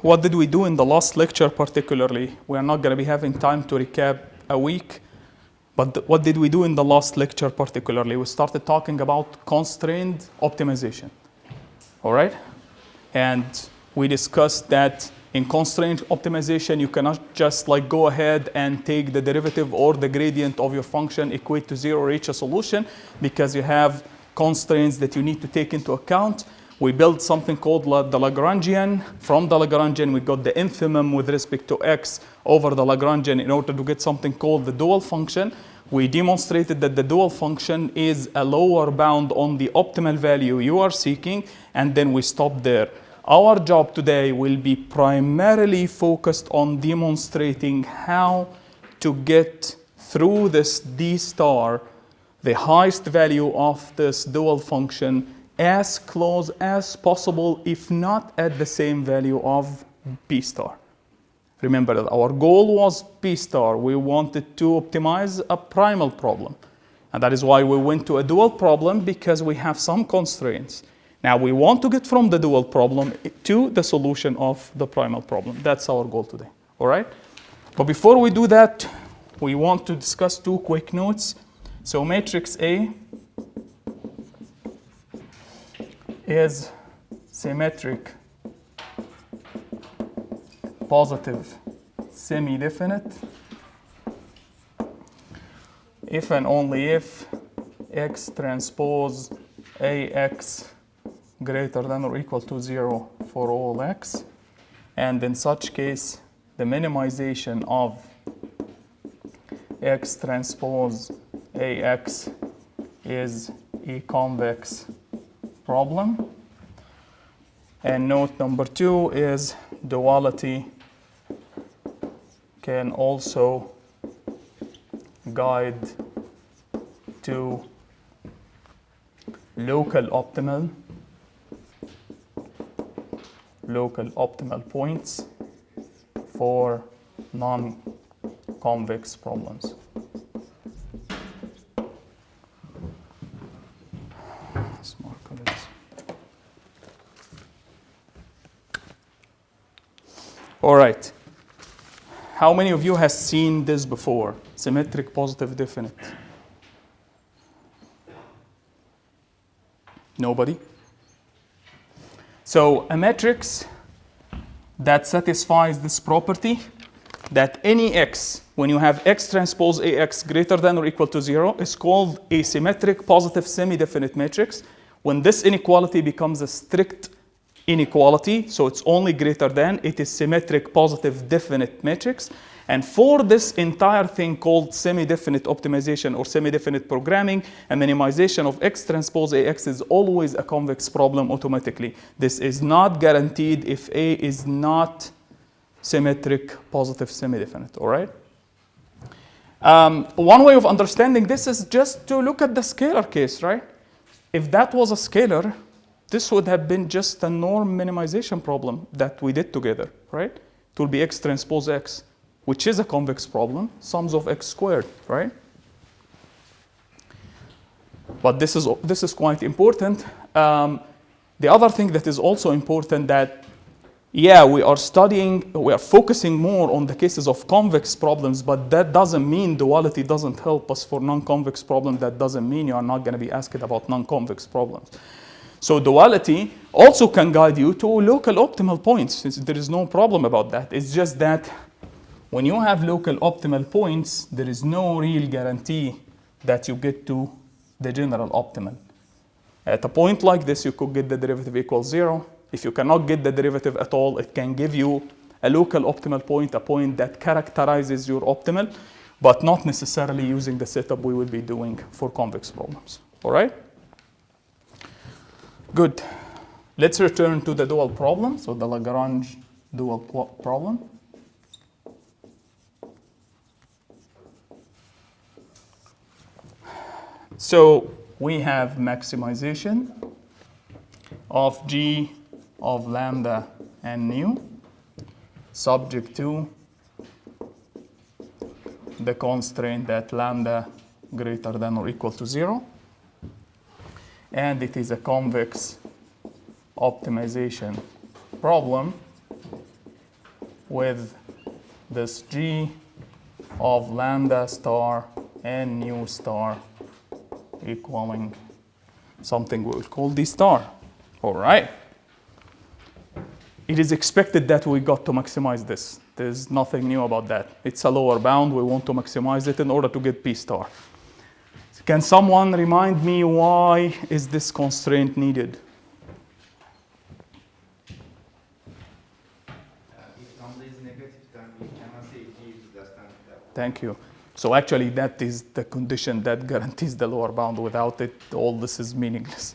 what did we do in the last lecture particularly? We are not going to be having time to recap a week, but what did we do in the last lecture particularly? We started talking about constrained optimization, all right? And we discussed that in constraint optimization, you cannot just like go ahead and take the derivative or the gradient of your function, equate to zero, reach a solution, because you have constraints that you need to take into account. We built something called the Lagrangian. From the Lagrangian, we got the infimum with respect to x over the Lagrangian in order to get something called the dual function. We demonstrated that the dual function is a lower bound on the optimal value you are seeking, and then we stopped there. Our job today will be primarily focused on demonstrating how to get through this D star, the highest value of this dual function, as close as possible, if not at the same value of B star. Remember that our goal was B star. We wanted to optimize a primal problem. And that is why we went to a dual problem, because we have some constraints. Now we want to get from the dual problem to the solution of the primal problem. That's our goal today, all right? But before we do that, we want to discuss two quick notes. So matrix A is symmetric, positive, semi-definite, if and only if X transpose AX greater than or equal to 0 for all X. And in such case, the minimization of X transpose AX is a convex problem. And note number 2 is duality can also guide to local optimal points for non-convex problems. All right. How many of you has seen this before? Symmetric, positive, definite. Nobody? So a matrix that satisfies this property, that any x, when you have x transpose ax greater than or equal to 0, is called a symmetric, positive, semi-definite matrix. When this inequality becomes a strict inequality, so it's only greater than, it is symmetric, positive, definite matrix. And for this entire thing called semi-definite optimization or semi-definite programming, a minimization of x transpose ax is always a convex problem automatically. This is not guaranteed if A is not symmetric, positive, semi-definite, all right? One way of understanding this is just to look at the scalar case, right? If that was a scalar, this would have been just a norm minimization problem that we did together, right? It will be x transpose x, which is a convex problem, sums of x squared, right? But this is quite important. The other thing that is also important that, yeah, we are focusing more on the cases of convex problems, but that doesn't mean duality doesn't help us for non-convex problems. That doesn't mean you are not going to be asked about non-convex problems. So duality also can guide you to local optimal points. There is no problem about that. It's just that when you have local optimal points, there is no real guarantee that you get to the general optimal. At a point like this, you could get the derivative equals 0. If you cannot get the derivative at all, it can give you a local optimal point, a point that characterizes your optimal, but not necessarily using the setup we will be doing for convex problems. All right? Good. Let's return to the dual problem, so the Lagrange dual problem. So we have maximization of G of lambda and nu subject to the constraint that lambda greater than or equal to 0. And it is a convex optimization problem with this G of lambda star and nu star equaling something we will call D star. All right. It is expected that we got to maximize this. There's nothing new about that. It's a lower bound. We want to maximize it in order to get P star. Can someone remind me why is this constraint needed? If number is negative, then we cannot say G is less than that. Thank you. So actually, that is the condition that guarantees the lower bound. Without it, all this is meaningless.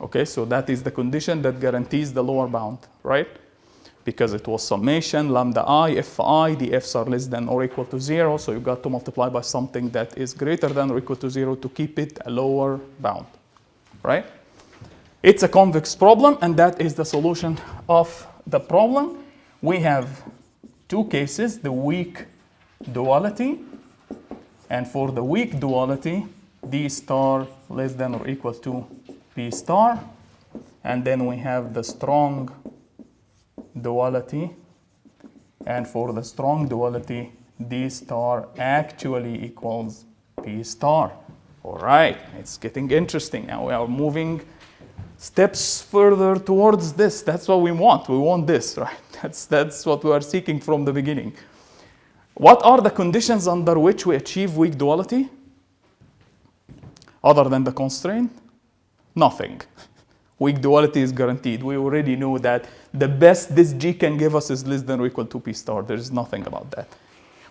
Okay, so that is the condition that guarantees the lower bound, right? Because it was summation, lambda I, fi, the f's are less than or equal to 0, so you got to multiply by something that is greater than or equal to 0 to keep it a lower bound, right? It's a convex problem, and that is the solution of the problem. We have two cases, the weak duality, and for the weak duality, D star less than or equal to P star, and then we have the strong duality, and for the strong duality, D star actually equals P star. All right, it's getting interesting. Now we are moving steps further towards this. That's what we want. We want this, right? That's what we are seeking from the beginning. What are the conditions under which we achieve weak duality? Other than the constraint? Nothing. Weak duality is guaranteed. We already know that the best this G can give us is less than or equal to P star. There is nothing about that.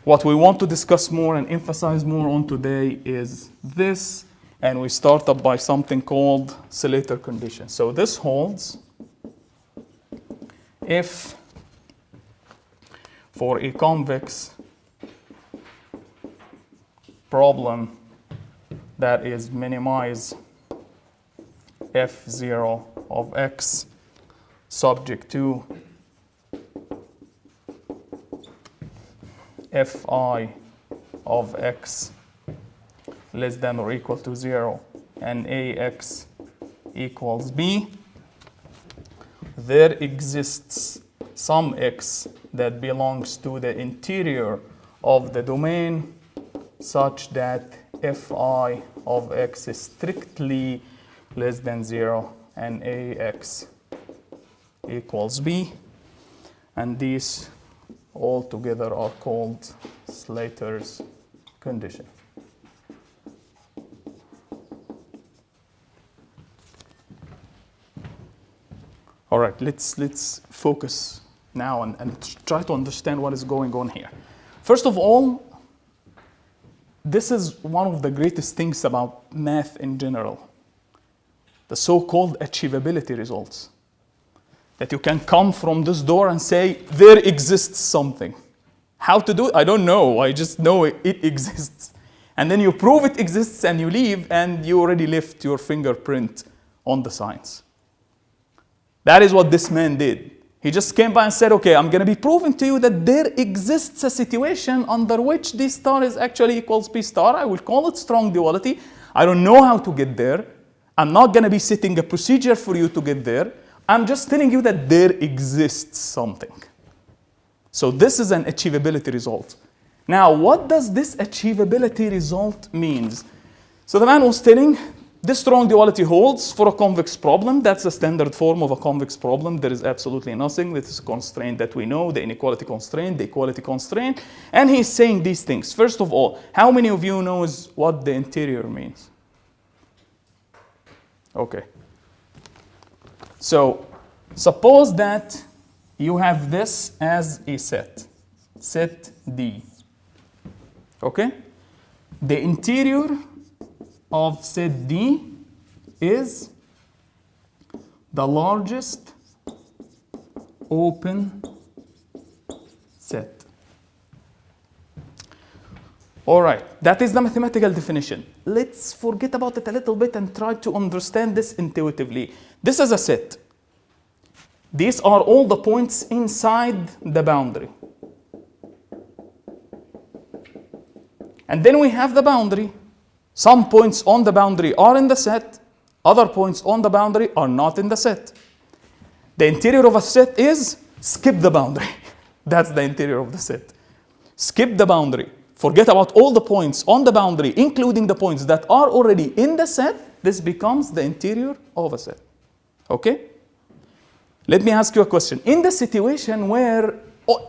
What we want to discuss more and emphasize more on today is this, and we start up by something called Slater condition. So this holds if for a convex problem that is minimize f0 of x subject to fi of x less than or equal to 0 and ax equals b, there exists some x that belongs to the interior of the domain such that fi of x is strictly less than 0 and ax equals b, and these all together are called Slater's condition. All right, let's focus now and try to understand what is going on here. First of all, this is one of the greatest things about math in general, the so-called achievability results. That you can come from this door and say, there exists something. How to do it? I don't know. I just know it exists. And then you prove it exists and you leave and you already left your fingerprint on the science. That is what this man did. He just came by and said, okay, I'm going to be proving to you that there exists a situation under which D star is actually equals P star. I will call it strong duality. I don't know how to get there. I'm not going to be setting a procedure for you to get there. I'm just telling you that there exists something. So this is an achievability result. Now, what does this achievability result means? So the man was telling, this strong duality holds for a convex problem. That's a standard form of a convex problem. There is absolutely nothing. This is a constraint that we know, the inequality constraint, the equality constraint. And he's saying these things. First of all, how many of you knows what the interior means? Okay. So suppose that you have this as a set D. Okay? The interior of set D is the largest open set. All right, that is the mathematical definition. Let's forget about it a little bit and try to understand this intuitively. This is a set. These are all the points inside the boundary. And then we have the boundary. Some points on the boundary are in the set. Other points on the boundary are not in the set. The interior of a set is skip the boundary. That's the interior of the set. Skip the boundary. Forget about all the points on the boundary, including the points that are already in the set. This becomes the interior of a set. Okay? Let me ask you a question. In the situation where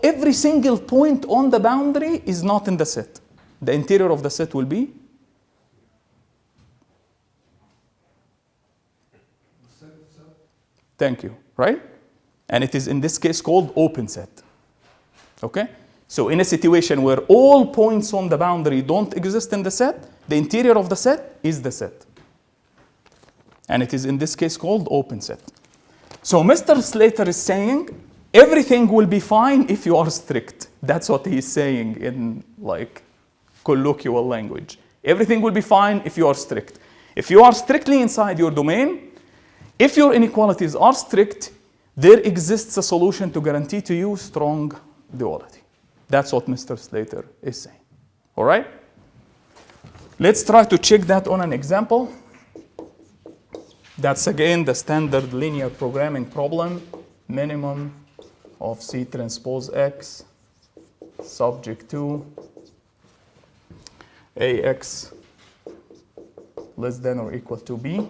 every single point on the boundary is not in the set, the interior of the set will be? Thank you, right? And it is in this case called open set. Okay? So in a situation where all points on the boundary don't exist in the set, the interior of the set is the set. And it is in this case called open set. So Mr. Slater is saying everything will be fine if you are strict. That's what he is saying in like colloquial language. Everything will be fine if you are strict. If you are strictly inside your domain, if your inequalities are strict, there exists a solution to guarantee to you strong duality. That's what Mr. Slater is saying. All right? Let's try to check that on an example. That's again the standard linear programming problem. Minimum of C transpose X subject to AX less than or equal to B.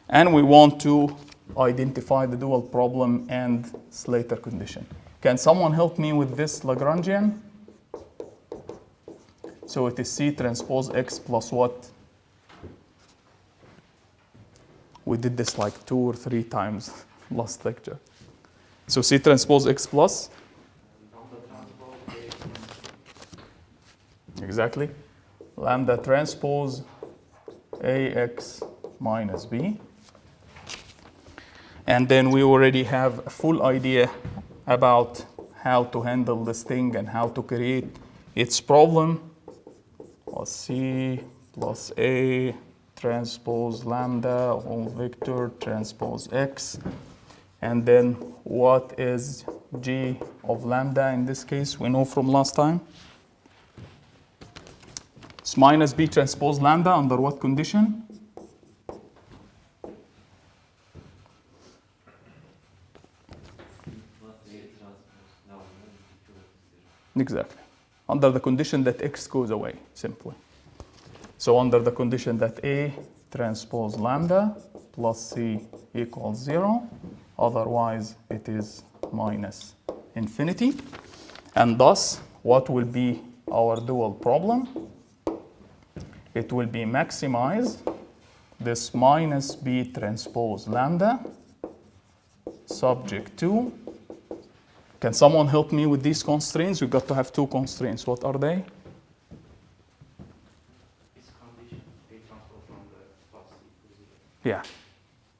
And we want to identify the dual problem and Slater condition. Can someone help me with this Lagrangian? So it is C transpose X plus what? We did this like 2 or 3 times last lecture. So C transpose X plus? Exactly. Lambda transpose AX minus B. And then we already have a full idea about how to handle this thing and how to create its problem. Plus C plus A transpose lambda whole vector transpose X. And then what is G of lambda in this case? We know from last time. It's minus B transpose lambda under what condition? Exactly. Under the condition that X goes away, simply. So under the condition that A transpose lambda plus C equals 0, otherwise it is minus infinity. And thus, what will be our dual problem? It will be maximize this minus B transpose lambda subject to. Can someone help me with these constraints? We've got to have 2 constraints. What are they? It's condition A transpose from the plus equals 0. Yeah.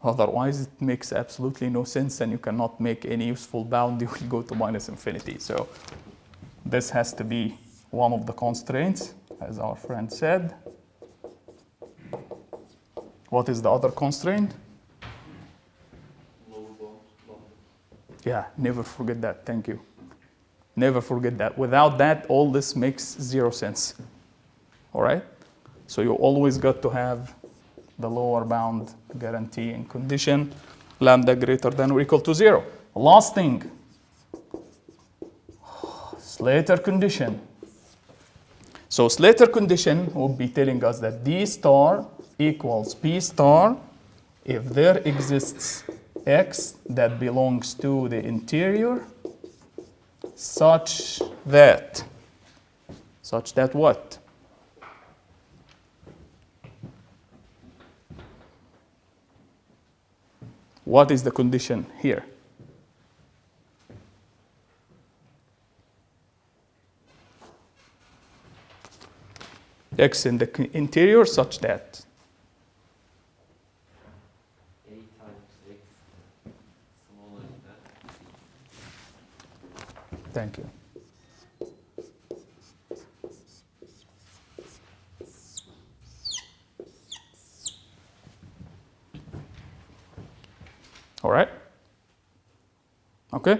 Otherwise, it makes absolutely no sense, and you cannot make any useful bound. You will go to minus infinity. So this has to be one of the constraints, as our friend said. What is the other constraint? Yeah, never forget that. Thank you. Never forget that. Without that, all this makes 0 sense. All right? So you always got to have the lower bound guarantee and condition, lambda greater than or equal to 0. Last thing, Slater condition. So Slater condition will be telling us that D star equals P star if there exists X that belongs to the interior such that what? What is the condition here? X in the interior such that. A times X smaller than that. Thank you. All right? Okay?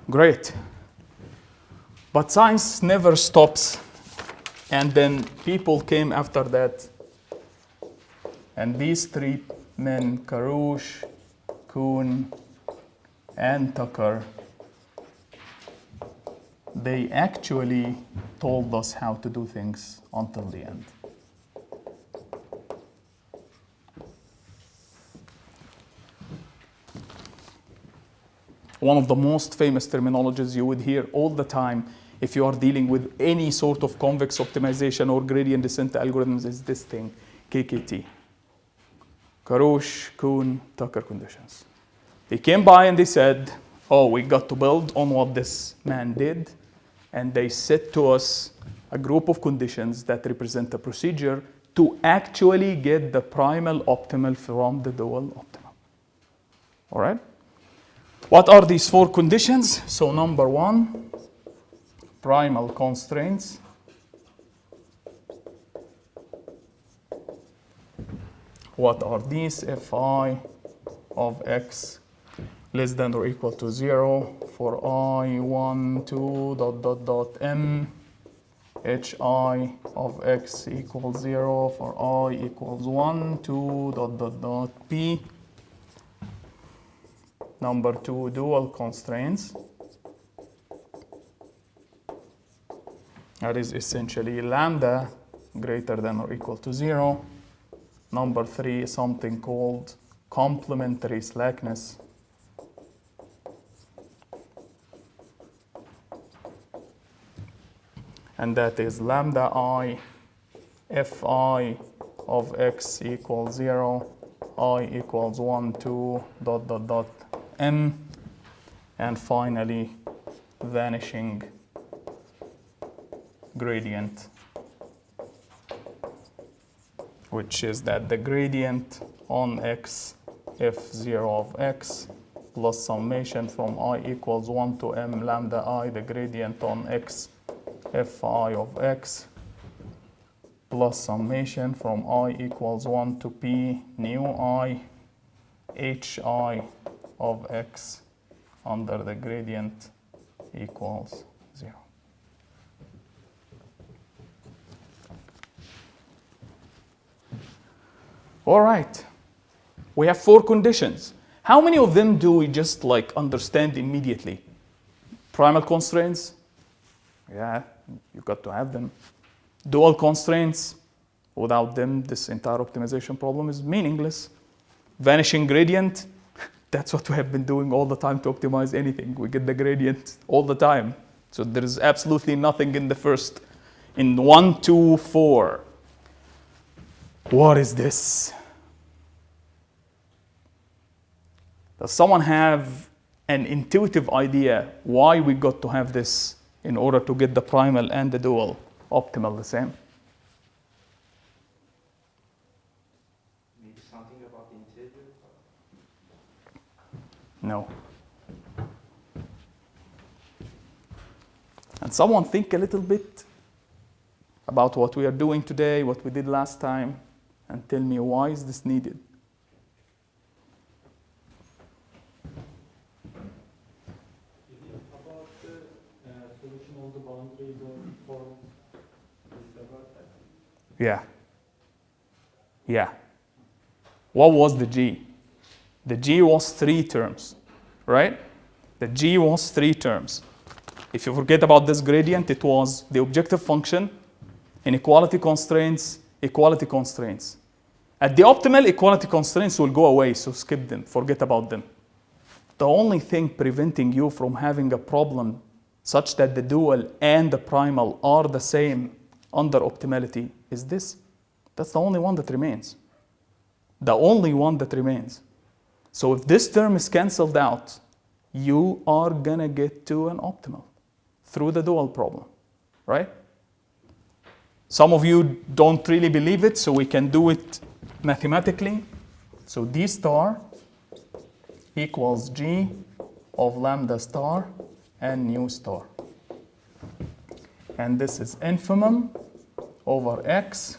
Great. But science never stops. And then people came after that. And these 3 men, Karush, Kuhn, and Tucker, they actually told us how to do things until the end. One of the most famous terminologies you would hear all the time if you are dealing with any sort of convex optimization or gradient descent algorithms is this thing, KKT. Karush-Kuhn-Tucker conditions. They came by and they said, oh, we got to build on what this man did. And they set to us a group of conditions that represent a procedure to actually get the primal optimal from the dual optimal. All right? What are these 4 conditions? So number 1, primal constraints. What are these? If I of x less than or equal to 0 for I 1, 2, m, hi of x equals 0 for I equals 1, 2, p. Number 2, dual constraints. That is essentially lambda greater than or equal to 0. Number 3, something called complementary slackness. And that is lambda I, fi of x equals 0, I equals 1, 2, m. And finally, vanishing gradient, which is that the gradient on x, f0 of x, plus summation from I equals 1 to m lambda I, the gradient on x, fi of x, plus summation from I equals 1 to p nu I, hi of x under the gradient equals 0. All right, we have 4 conditions. How many of them do we just like understand immediately? Primal constraints, yeah, you've got to have them. Dual constraints, without them, this entire optimization problem is meaningless. Vanishing gradient, that's what we have been doing all the time to optimize anything. We get the gradient all the time. So there is absolutely nothing in the first. In 1, 2, 4. What is this? Does someone have an intuitive idea why we got to have this in order to get the primal and the dual optimal the same? Maybe something about the interior? No. And someone think a little bit about what we are doing today, what we did last time, and tell me why is this needed? About the solution of the boundaries or form, is about that? Yeah. Yeah. What was the G? The G was 3 terms, right? The G was 3 terms. If you forget about this gradient, it was the objective function, inequality constraints, equality constraints. At the optimal, equality constraints will go away, so skip them, forget about them. The only thing preventing you from having a problem such that the dual and the primal are the same under optimality is this. That's the only one that remains. The only one that remains. So if this term is canceled out, you are gonna get to an optimal through the dual problem, right? Some of you don't really believe it, so we can do it mathematically. So D star equals G of lambda star and nu star. And this is infimum over X.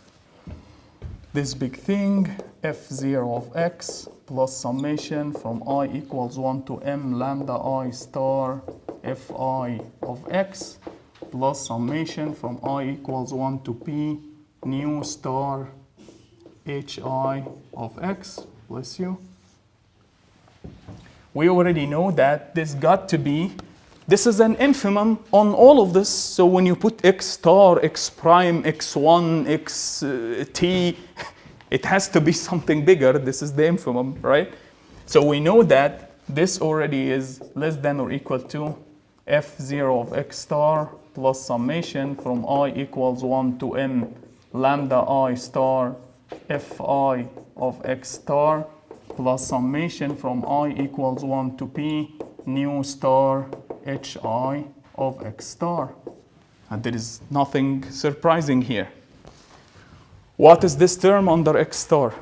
This big thing, F0 of X plus summation from I equals 1 to M lambda I star Fi of X plus summation from I equals 1 to P nu star Hi of X, bless you. we already know that this got to be, this is an infimum on all of this. So when you put x star, x prime, x1, x t, it has to be something bigger. This is the infimum, right? So we know that this already is less than or equal to f0 of x star plus summation from I equals 1 to n lambda I star fi of x star plus summation from I equals 1 to p nu star hi of x star. And there is nothing surprising here. What is this term under x star?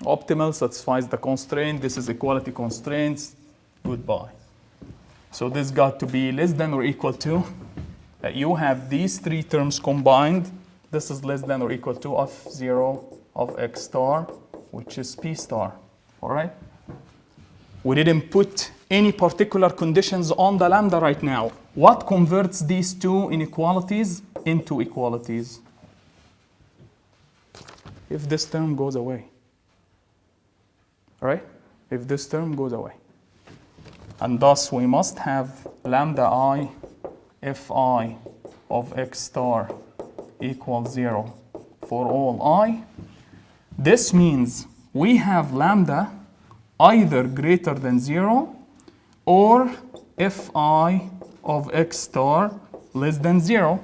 Optimal satisfies the constraint. This is equality constraints. Goodbye. So this got to be less than or equal to, you have these three terms combined. This is less than or equal to f0 of x star, which is p star, all right? We didn't put any particular conditions on the lambda right now. What converts these two inequalities into equalities? If this term goes away, all right? If this term goes away. And thus we must have lambda I fi of x star equals 0 for all I. This means we have lambda either greater than 0 or fi of x star less than 0.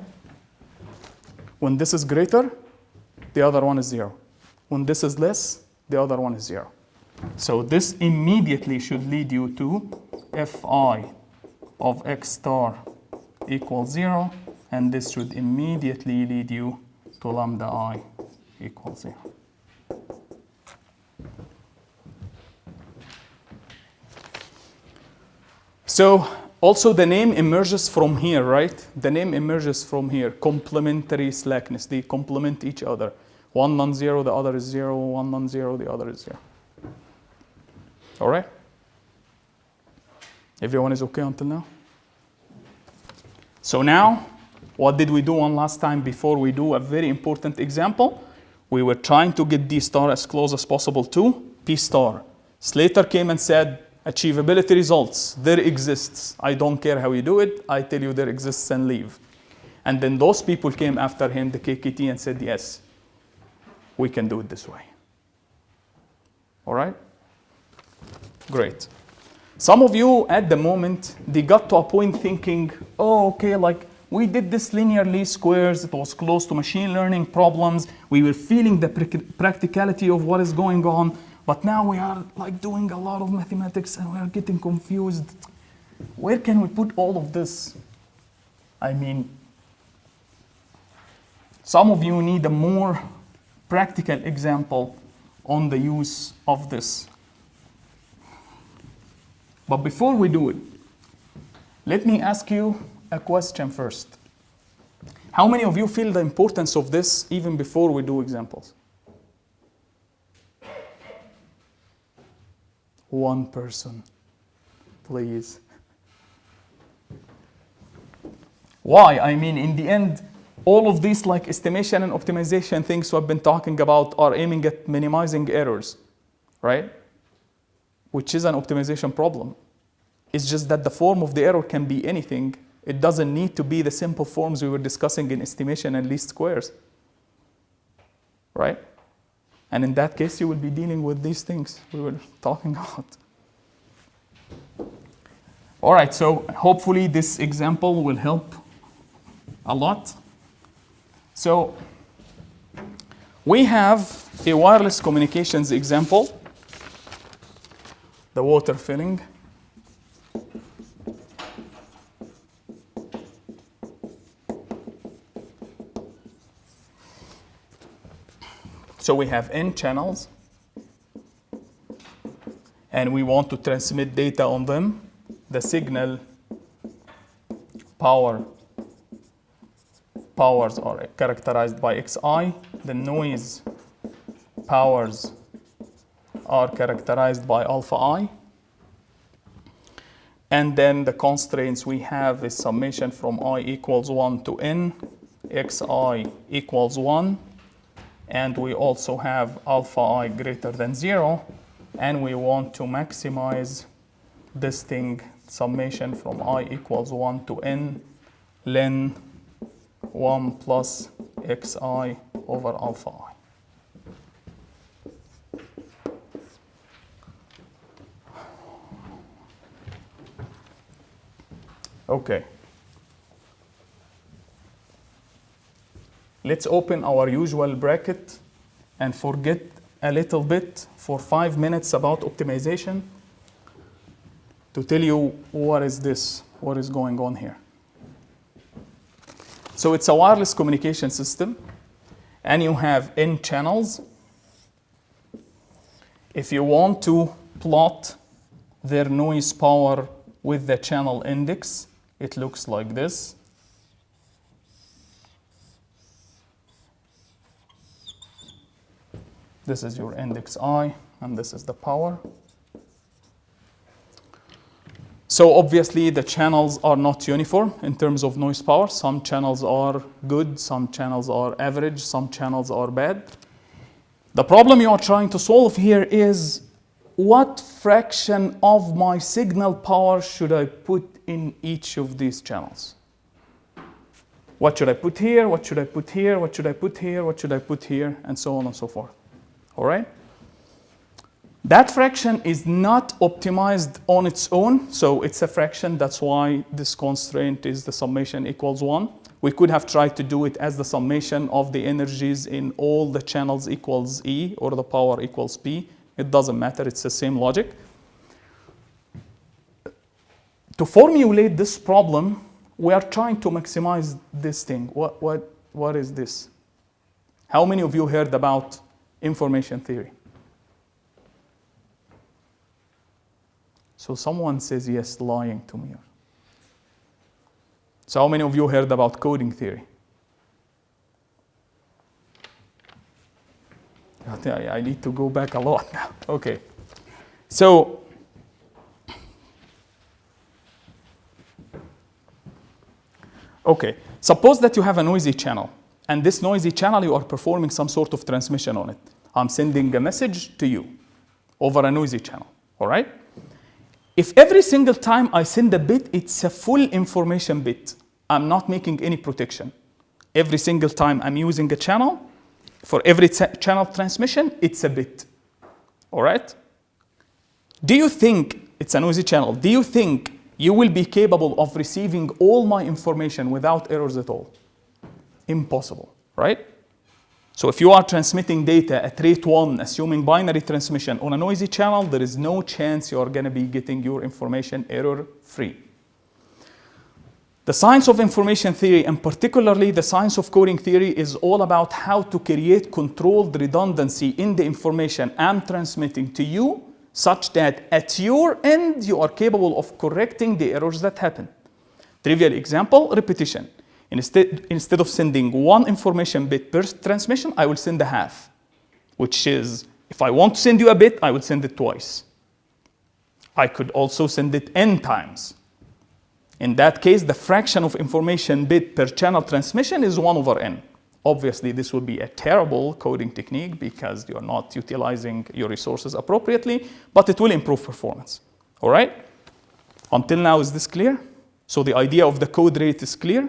When this is greater, the other one is 0. When this is less, the other one is 0. So this immediately should lead you to fi of x star equals 0, and this should immediately lead you to lambda I equals 0. So also the name emerges from here, right? The name emerges from here, complementary slackness. They complement each other. One non-zero, the other is 0. One non-zero, the other is 0. All right? Everyone is okay until now? So now, what did we do one last time before we do a very important example? We were trying to get D star as close as possible to P star. Slater came and said, achievability results, there exists. I don't care how you do it. I tell you there exists and leave. And then those people came after him, the KKT, and said, yes, we can do it this way. All right? Great. Some of you at the moment, they got to a point thinking, oh, okay, like we did this linear least squares. It was close to machine learning problems. We were feeling the practicality of what is going on. But now we are like doing a lot of mathematics and we are getting confused. Where can we put all of this? I mean, some of you need a more practical example on the use of this. But before we do it, let me ask you a question first. How many of you feel the importance of this even before we do examples? One person, please. Why? I mean, in the end, all of these like estimation and optimization things we've been talking about are aiming at minimizing errors, right? Which is an optimization problem. It's just that the form of the error can be anything. It doesn't need to be the simple forms we were discussing in estimation and least squares, right? And in that case, you will be dealing with these things we were talking about. All right, so hopefully this example will help a lot. So we have a wireless communications example, the water filling. So we have N channels, and we want to transmit data on them. The signal powers are characterized by Xi. The noise powers are characterized by alpha I. And then the constraints we have is summation from I equals 1 to N, Xi equals 1, and we also have alpha I greater than 0, and we want to maximize this thing, summation from I equals 1 to n ln 1 plus xi over alpha I. Okay. Let's open our usual bracket and forget a little bit for 5 minutes about optimization to tell you what is this, what is going on here. So it's a wireless communication system, and you have n channels. If you want to plot their noise power with the channel index, it looks like this. This is your index I, and this is the power. So obviously the channels are not uniform in terms of noise power. Some channels are good, some channels are average, some channels are bad. The problem you are trying to solve here is what fraction of my signal power should I put in each of these channels? What should I put here? What should I put here? What should I put here? What should I put here? And so on and so forth. All right? That fraction is not optimized on its own, so it's a fraction. That's why this constraint is the summation equals 1. We could have tried to do it as the summation of the energies in all the channels equals E, or the power equals P. It doesn't matter, it's the same logic. To formulate this problem, we are trying to maximize this thing. What is this? How many of you heard about information theory? So someone says yes, lying to me. So how many of you heard about coding theory? I need to go back a lot now. Okay. So okay, suppose that you have a noisy channel, and this noisy channel you are performing some sort of transmission on it. I'm sending a message to you over a noisy channel, all right? If every single time I send a bit, it's a full information bit, I'm not making any protection. Every single time I'm using a channel, for every channel transmission, it's a bit, all right? Do you think, it's a noisy channel, do you think you will be capable of receiving all my information without errors at all? Impossible, right? So if you are transmitting data at rate 1, assuming binary transmission on a noisy channel, there is no chance you are going to be getting your information error-free. The science of information theory, and particularly the science of coding theory, is all about how to create controlled redundancy in the information I'm transmitting to you, such that at your end, you are capable of correcting the errors that happen. Trivial example, repetition. Instead of sending one information bit per transmission, I will send a half, which is, if I want to send you a bit, I will send it twice. I could also send it n times. In that case, the fraction of information bit per channel transmission is 1 over n. Obviously, this would be a terrible coding technique because you're not utilizing your resources appropriately, but it will improve performance. All right? Until now, is this clear? So the idea of the code rate is clear?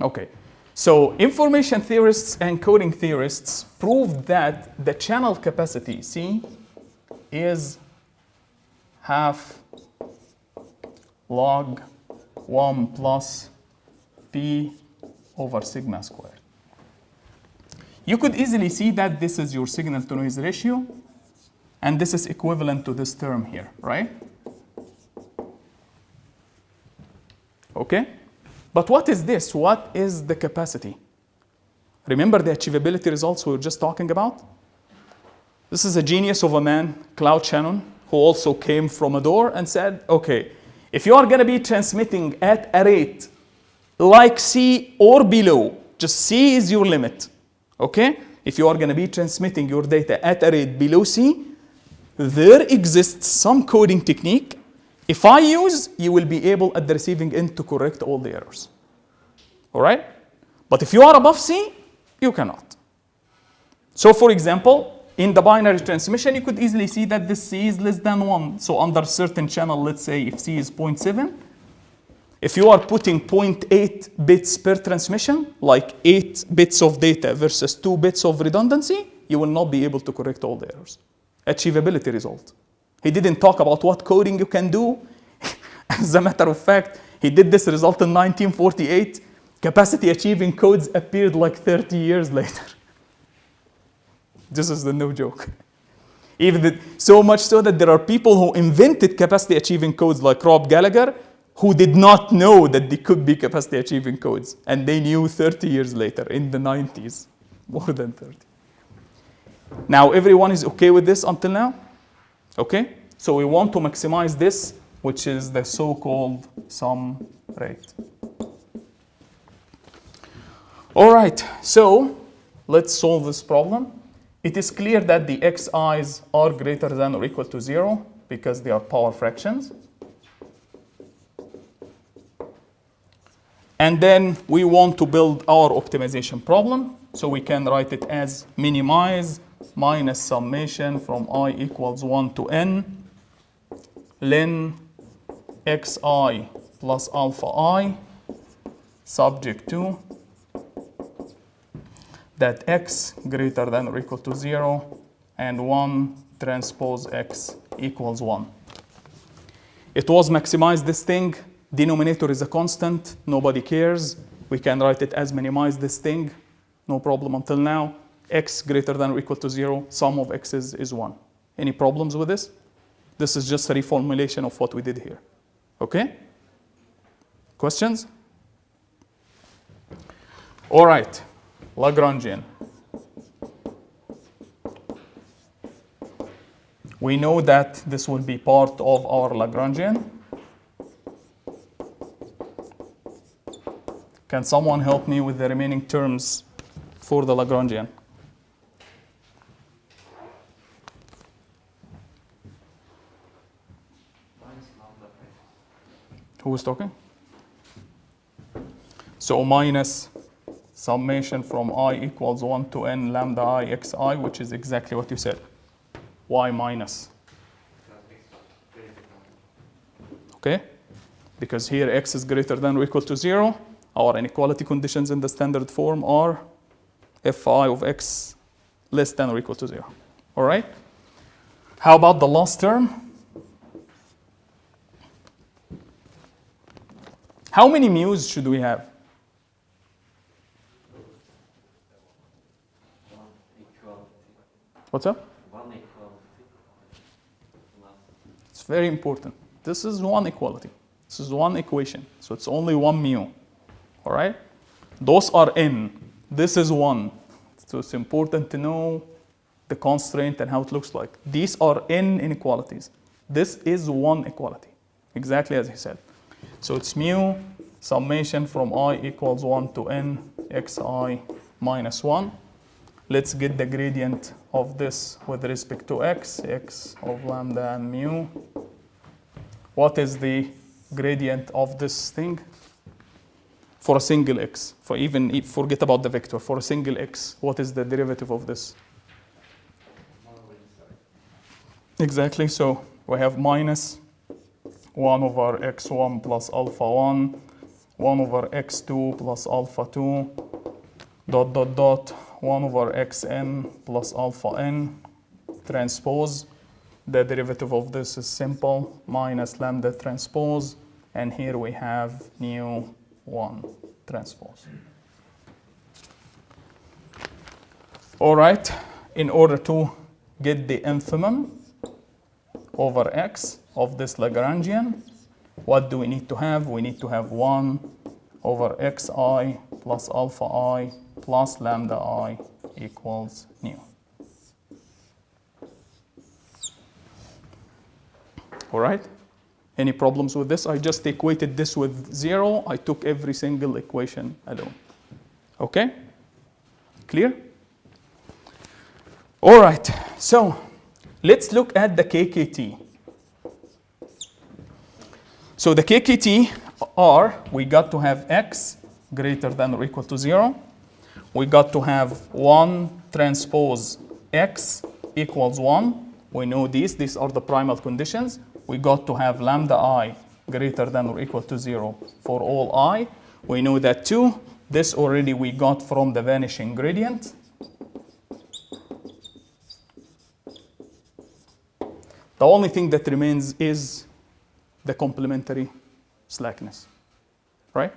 Okay. So information theorists and coding theorists proved that the channel capacity, C, is half log 1 plus P over sigma squared. You could easily see that this is your signal to noise ratio, and this is equivalent to this term here, right? Okay? But what is this? What is the capacity? Remember the achievability results we were just talking about? This is a genius of a man, Claude Shannon, who also came from a door and said, okay, if you are going to be transmitting at a rate like C or below, just C is your limit, okay? If you are going to be transmitting your data at a rate below C, there exists some coding technique. If I use, you will be able at the receiving end to correct all the errors. All right? But if you are above C, you cannot. So for example, in the binary transmission, you could easily see that this C is less than 1. So under a certain channel, let's say if C is 0.7, if you are putting 0.8 bits per transmission, like 8 bits of data versus 2 bits of redundancy, you will not be able to correct all the errors. Achievability result. He didn't talk about what coding you can do. As a matter of fact, he did this result in 1948. Capacity achieving codes appeared like 30 years later. This is the no joke. So much so that there are people who invented capacity achieving codes like Rob Gallagher who did not know that they could be capacity achieving codes. And they knew 30 years later, in the 90s, more than 30. Now everyone is okay with this until now? Okay? So we want to maximize this, which is the so-called sum rate. All right, so let's solve this problem. It is clear that the xi's are greater than or equal to 0 because they are power fractions. And then we want to build our optimization problem. So we can write it as minimize minus summation from I equals 1 to n ln xi plus alpha I subject to that x greater than or equal to 0 and 1 transpose x equals 1. It was maximize this thing. Denominator is a constant. Nobody cares. We can write it as minimize this thing. No problem until now. X greater than or equal to 0. Sum of x's is 1. Any problems with this? This is just a reformulation of what we did here. Okay? Questions? All right. Lagrangian. We know that this will be part of our Lagrangian. Can someone help me with the remaining terms for the Lagrangian? Who was talking? So minus summation from I equals 1 to n lambda I xi, which is exactly what you said. Why minus? Okay? Because here x is greater than or equal to 0. Our inequality conditions in the standard form are fi of x less than or equal to 0. All right? How about the last term? How many mu's should we have? What's up? It's very important. This is one equality. This is one equation. So it's only one mu. All right? Those are n. This is 1. So it's important to know the constraint and how it looks like. These are n inequalities. This is one equality. Exactly as he said. So it's mu summation from I equals 1 to n xi minus 1. Let's get the gradient of this with respect to x of lambda and mu. What is the gradient of this thing? For a single x, forget about the vector. For a single x, what is the derivative of this? Exactly, so we have minus 1 over x1 plus alpha 1, 1 over x2 plus alpha 2, dot, dot, dot, 1 over xn plus alpha n, transpose. The derivative of this is simple, minus lambda transpose, and here we have nu 1 transpose. All right, in order to get the infimum over x of this Lagrangian, what do we need to have? We need to have 1 over xi plus alpha I plus lambda I equals nu. All right? Any problems with this? I just equated this with 0. I took every single equation alone. Okay? Clear? All right. So let's look at the KKT. So the KKT are, we got to have x greater than or equal to 0. We got to have 1 transpose x equals 1. We know these are the primal conditions. We got to have lambda I greater than or equal to 0 for all I. We know that too. This already we got from the vanishing gradient. The only thing that remains is the complementary slackness, right?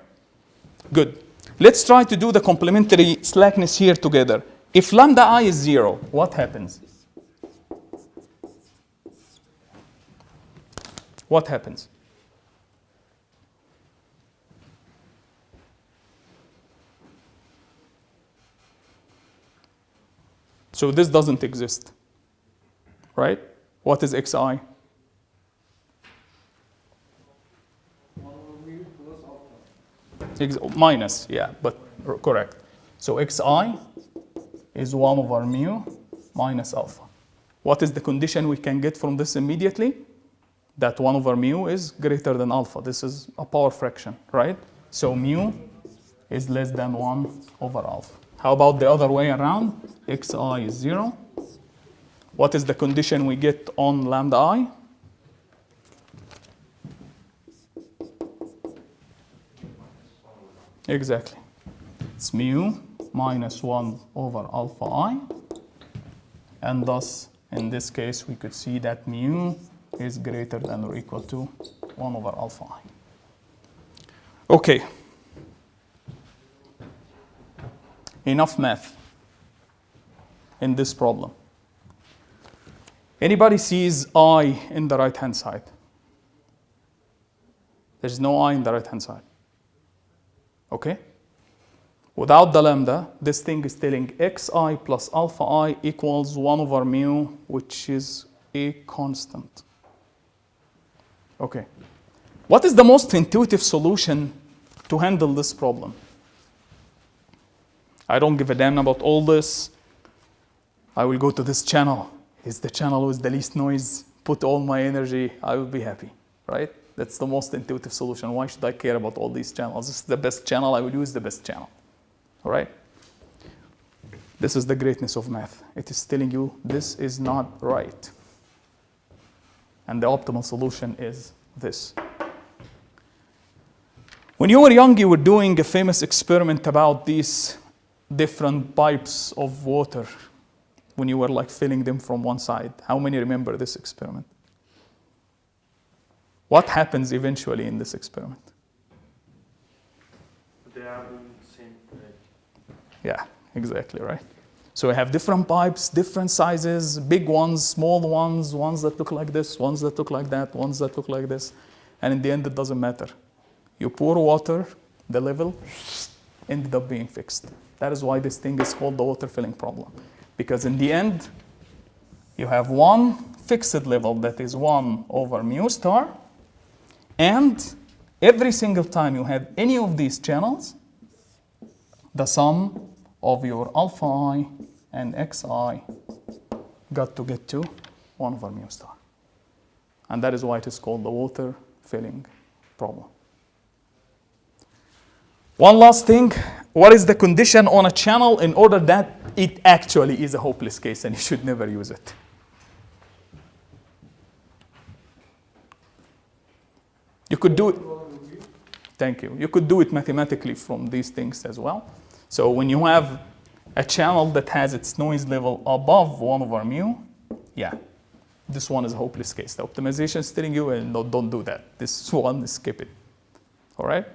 Good. Let's try to do the complementary slackness here together. If lambda I is 0, what happens? What happens? So this doesn't exist, right? What is xi? 1 over mu plus alpha. Minus, yeah, but correct. So xi is 1 over mu minus alpha. What is the condition we can get from this immediately? That 1 over mu is greater than alpha. This is a power fraction, right? So mu is less than 1 over alpha. How about the other way around? xi is 0. What is the condition we get on lambda I? Exactly. It's mu minus 1 over alpha I. And thus, in this case, we could see that mu is greater than or equal to 1 over alpha I. Okay. Enough math in this problem. Anybody sees I in the right-hand side? There's no I in the right-hand side. Okay? Without the lambda, this thing is telling xi plus alpha I equals 1 over mu, which is a constant. Okay. What is the most intuitive solution to handle this problem? I don't give a damn about all this. I will go to this channel. It's the channel with the least noise. Put all my energy. I will be happy, right? That's the most intuitive solution. Why should I care about all these channels? This is the best channel. I will use the best channel, all right? This is the greatness of math. It is telling you this is not right. And the optimal solution is this. When you were young, you were doing a famous experiment about these different pipes of water when you were like filling them from one side. How many remember this experiment? What happens eventually in this experiment? They are in the same way. Yeah, exactly, right? So we have different pipes, different sizes, big ones, small ones, ones that look like this, ones that look like that, ones that look like this. And in the end, it doesn't matter. You pour water, the level ended up being fixed. That is why this thing is called the water filling problem. Because in the end, you have one fixed level that is 1 over mu star. And every single time you have any of these channels, the sum of your alpha I and xi got to get to 1 over mu star. And that is why it is called the water filling problem. One last thing, what is the condition on a channel in order that it actually is a hopeless case and you should never use it? You could do it. Thank you. You could do it mathematically from these things as well. So when you have a channel that has its noise level above 1 over mu, yeah, this one is a hopeless case. The optimization is telling you, no, don't do that. This one, skip it. All right?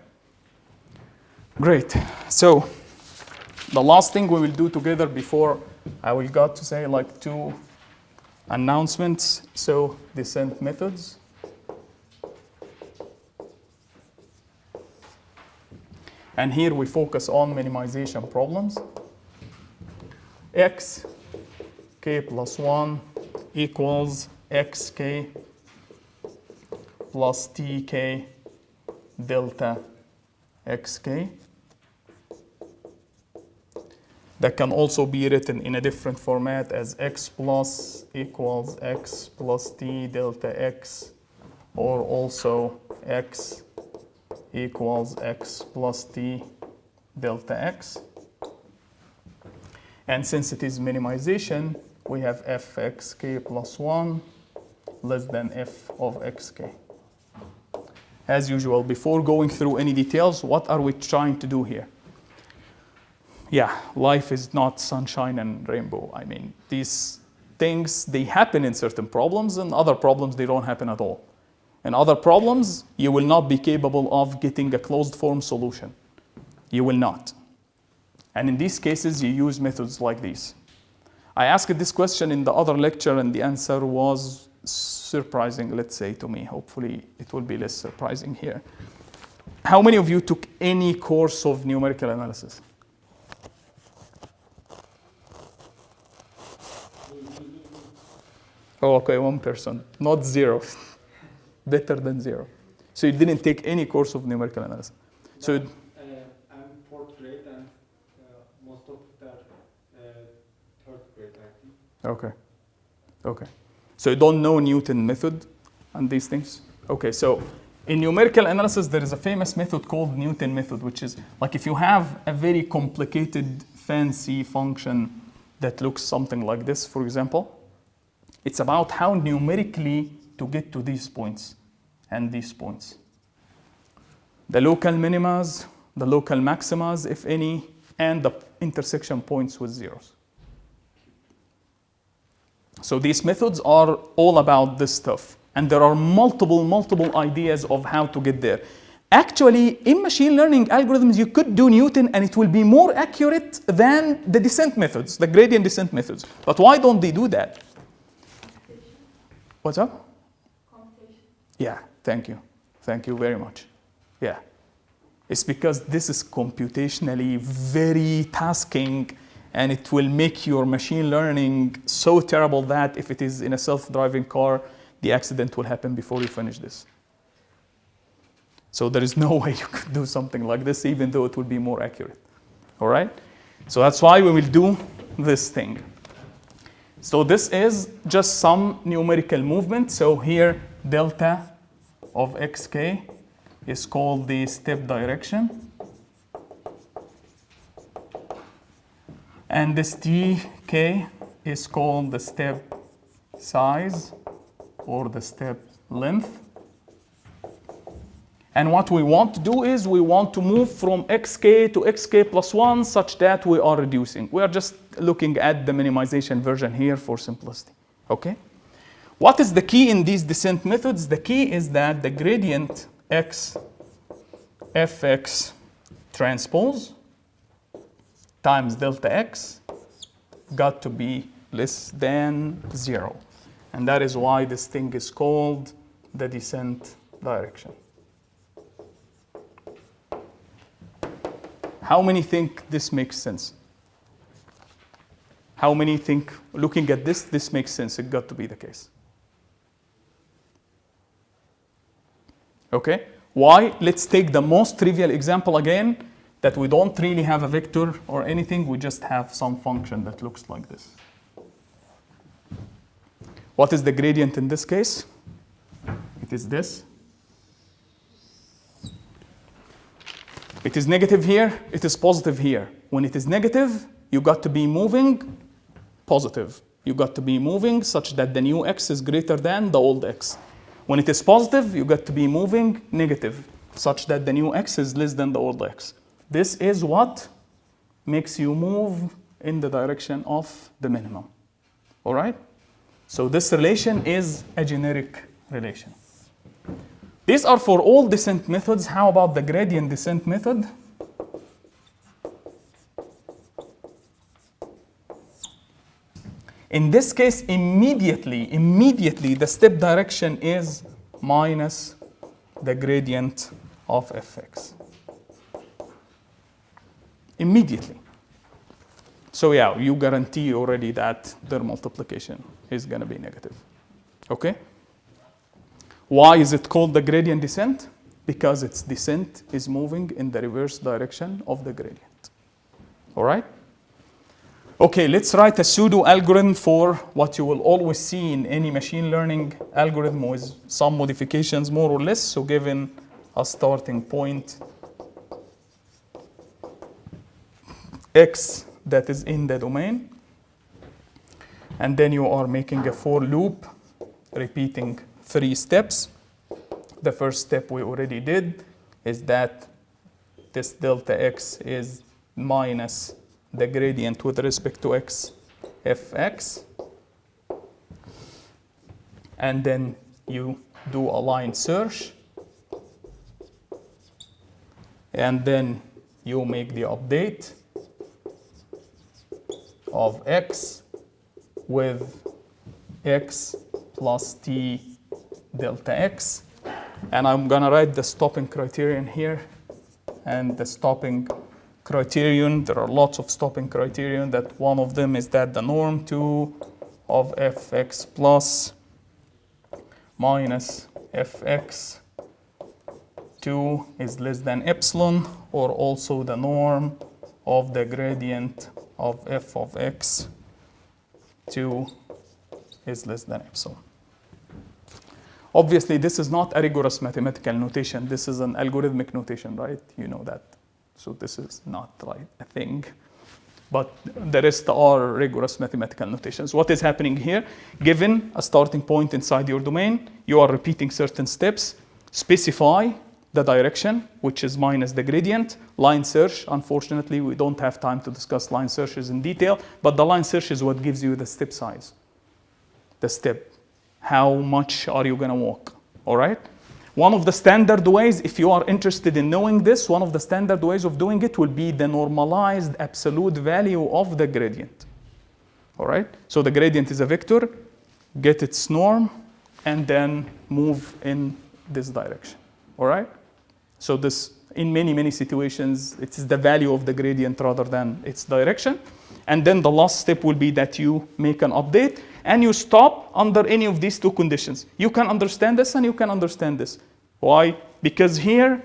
Great. So the last thing we will do together before I will got to say like 2 announcements. So descent methods. And here we focus on minimization problems. X k plus 1 equals xk plus tk delta xk. That can also be written in a different format as x plus equals x plus t delta x, or also x equals x plus t delta x. And since it is minimization, we have fxk plus 1 less than f of xk. As usual, before going through any details, what are we trying to do here? Yeah, life is not sunshine and rainbow. I mean, these things, they happen in certain problems, and other problems, they don't happen at all. In other problems, you will not be capable of getting a closed form solution. You will not. And in these cases, you use methods like these. I asked this question in the other lecture, and the answer was surprising, let's say, to me. Hopefully, it will be less surprising here. How many of you took any course of numerical analysis? Oh, okay, 1%, not 0. Better than 0. So you didn't take any course of numerical analysis. So I'm fourth grade, and most of that third grade, I think. Okay. So you don't know Newton method and these things? Okay, so in numerical analysis, there is a famous method called Newton method, which is like if you have a very complicated, fancy function that looks something like this, for example, it's about how numerically to get to these points and these points. The local minimas, the local maximas, if any, and the intersection points with zeros. So these methods are all about this stuff. And there are multiple ideas of how to get there. Actually, in machine learning algorithms, you could do Newton and it will be more accurate than the descent methods, the gradient descent methods. But why don't they do that? What's up? Computation. Yeah, thank you. Thank you very much. Yeah. It's because this is computationally very tasking, and it will make your machine learning so terrible that if it is in a self-driving car, the accident will happen before you finish this. So there is no way you could do something like this, even though it will be more accurate. All right? So that's why we will do this thing. So this is just some numerical movement. So here, delta of xk is called the step direction. And this tk is called the step size or the step length. And what we want to do is we want to move from xk to xk plus 1 such that we are reducing. We are just looking at the minimization version here for simplicity. Okay? What is the key in these descent methods? The key is that the gradient x fx transpose times delta x got to be less than 0. And that is why this thing is called the descent direction. How many think this makes sense? How many think, looking at this makes sense? It got to be the case. Okay? Why? Let's take the most trivial example again, that we don't really have a vector or anything, we just have some function that looks like this. What is the gradient in this case? It is this. It is negative here, it is positive here. When it is negative, you got to be moving positive. You got to be moving such that the new x is greater than the old x. When it is positive, you got to be moving negative such that the new x is less than the old x. This is what makes you move in the direction of the minimum. All right? So this relation is a generic relation. These are for all descent methods. How about the gradient descent method? In this case, immediately, the step direction is minus the gradient of fx. Immediately. So yeah, you guarantee already that their multiplication is going to be negative. Okay? Why is it called the gradient descent? Because its descent is moving in the reverse direction of the gradient. All right? Okay, let's write a pseudo algorithm for what you will always see in any machine learning algorithm with some modifications more or less. So given a starting point, x that is in the domain. And then you are making a for loop, repeating 3 steps. The first step we already did is that this delta x is minus the gradient with respect to x fx. And then you do a line search. And then you make the update of x with x plus t delta x. And I'm gonna write the stopping criterion here. And the stopping criterion, there are lots of stopping criterion, that one of them is that the norm 2 of fx plus minus fx 2 is less than epsilon, or also the norm of the gradient of f of x 2 is less than epsilon. Obviously, this is not a rigorous mathematical notation. This is an algorithmic notation, right? You know that. So this is not like a thing. But the rest are rigorous mathematical notations. What is happening here? Given a starting point inside your domain, you are repeating certain steps, specify the direction, which is minus the gradient. Line search, unfortunately, we don't have time to discuss line searches in detail, but the line search is what gives you the step size. The step. How much are you gonna walk, all right? One of the standard ways, if you are interested in knowing this, one of the standard ways of doing it will be the normalized absolute value of the gradient, all right? So the gradient is a vector, get its norm, and then move in this direction, all right? So this, in many, many situations, it is the value of the gradient rather than its direction. And then the last step will be that you make an update and you stop under any of these 2 conditions. You can understand this and you can understand this. Why? Because here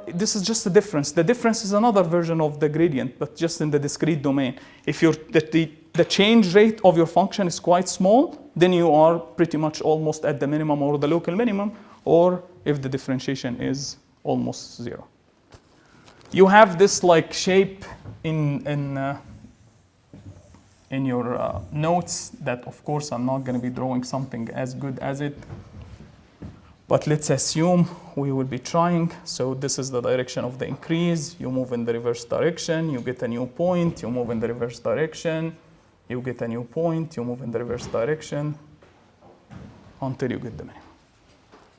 this is just a difference. The difference is another version of the gradient, but just in the discrete domain. If the change rate of your function is quite small, then you are pretty much almost at the minimum or the local minimum, or if the differentiation is almost 0. You have this like shape in your notes that, of course, I'm not going to be drawing something as good as it. But let's assume we will be trying. So this is the direction of the increase. You move in the reverse direction. You get a new point. You move in the reverse direction. You get a new point. You move in the reverse direction until you get the minimum.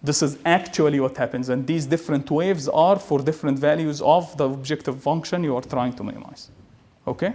This is actually what happens. And these different waves are for different values of the objective function you are trying to minimize. Okay?